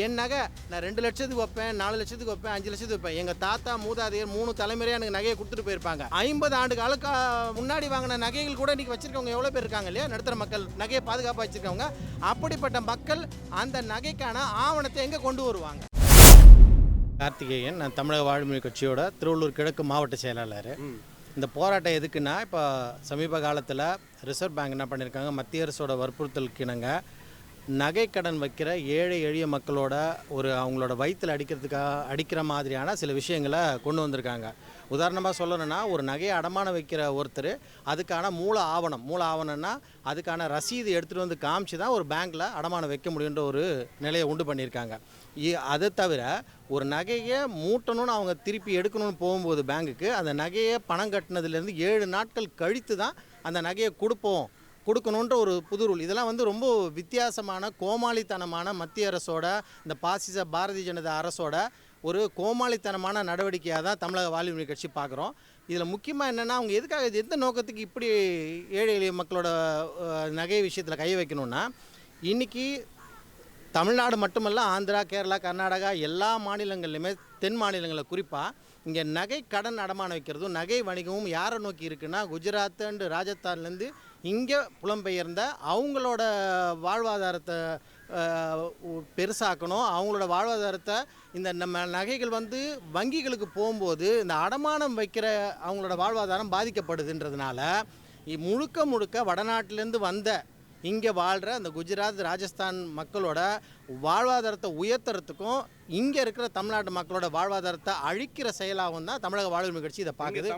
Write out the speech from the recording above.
என் நகை நான் 2 லட்சத்துக்கு வைப்பேன், 4 லட்சத்துக்கு வைப்பேன், 5 லட்சத்துக்கு வைப்பேன். எங்கள் தாத்தா மூதாதையர் 3 தலைமுறையாக எனக்கு நகையை கொடுத்துட்டு போயிருப்பாங்க. 50 ஆண்டு காலுக்கு முன்னாடி வாங்கின நகைகள் கூட இன்றைக்கி வச்சுருக்கவங்க எவ்வளோ பேர் இருக்காங்க இல்லையா? நடுத்தர மக்கள் நகையை பாதுகாப்பாக வச்சுருக்கவங்க. அப்படிப்பட்ட மக்கள் அந்த நகைக்கான ஆவணத்தை எங்கே கொண்டு வருவாங்க? கார்த்திகேயன், நான் தமிழக வாழ்வுரிமை கட்சியோட திருவள்ளூர் கிழக்கு மாவட்ட செயலாளர். இந்த போராட்டம் எதுக்குன்னா, இப்போ சமீப காலத்தில் ரிசர்வ் பேங்க் என்ன பண்ணியிருக்காங்க, மத்திய அரசோட வற்புறுத்தலுக்கு இணங்க நகை கடன் வைக்கிற ஏழை எளிய மக்களோட அவங்களோட வயிற்றில் அடிக்கிற மாதிரியான சில விஷயங்களை கொண்டு வந்திருக்காங்க. உதாரணமாக சொல்லணும்னா, ஒரு நகையை அடமானம் வைக்கிற ஒருத்தர் அதுக்கான மூல ஆவணம்னா அதுக்கான ரசீது எடுத்துகிட்டு வந்து காமிச்சு தான் ஒரு பேங்க்கில் அடமானம் வைக்க முடியுன்ற ஒரு நிலையை உண்டு பண்ணியிருக்காங்க. அதை தவிர ஒரு நகையை மூட்டணும்னு அவங்க திருப்பி எடுக்கணும்னு போகும்போது பேங்குக்கு அந்த நகையை பணம் கட்டினதுலேருந்து 7 நாட்கள் கழித்து தான் அந்த நகையை கொடுக்கணுன்ற ஒரு புது ரூல். இதெல்லாம் ரொம்ப வித்தியாசமான கோமாளித்தனமான மத்திய அரசோட, இந்த பாசிச பாரதிய ஜனதா அரசோட ஒரு கோமாளித்தனமான நடவடிக்கையாக தான் தமிழக வாழ்வுரிமை கட்சி பார்க்குறோம். இதில் முக்கியமாக என்னென்னா, அவங்க எதுக்காக எந்த நோக்கத்துக்கு இப்படி ஏழை எளிய மக்களோட நகை விஷயத்தில் கை வைக்கணும்னா, இன்றைக்கி தமிழ்நாடு மட்டுமல்ல, ஆந்திரா, கேரளா, கர்நாடகா எல்லா மாநிலங்கள்லையுமே, தென் மாநிலங்களில் குறிப்பாக இங்கே நகை கடன் அடமானம் வைக்கிறதும் நகை வணிகமும் யாரை நோக்கி இருக்குன்னா, குஜராத் அண்டு ராஜஸ்தான்லேருந்து இங்கே புலம்பெயர்ந்த அவங்களோட வாழ்வாதாரத்தை பெருசாக்கணும். அவங்களோட வாழ்வாதாரத்தை இந்த நம்ம நகைகள் வங்கிகளுக்கு போகும்போது இந்த அடமானம் வைக்கிற அவங்களோட வாழ்வாதாரம் பாதிக்கப்படுதுன்றதுனால முழுக்க வடநாட்டிலேருந்து வந்த இங்கே வாழ்கிற அந்த குஜராத், ராஜஸ்தான் மக்களோட வாழ்வாதாரத்தை உயர்த்துறதுக்கும் இங்கே இருக்கிற தமிழ்நாட்டு மக்களோட வாழ்வாதாரத்தை அழிக்கிற செயலாகவும் தான் தமிழக வாழ்வுரிமை கட்சி இதை பார்க்குது.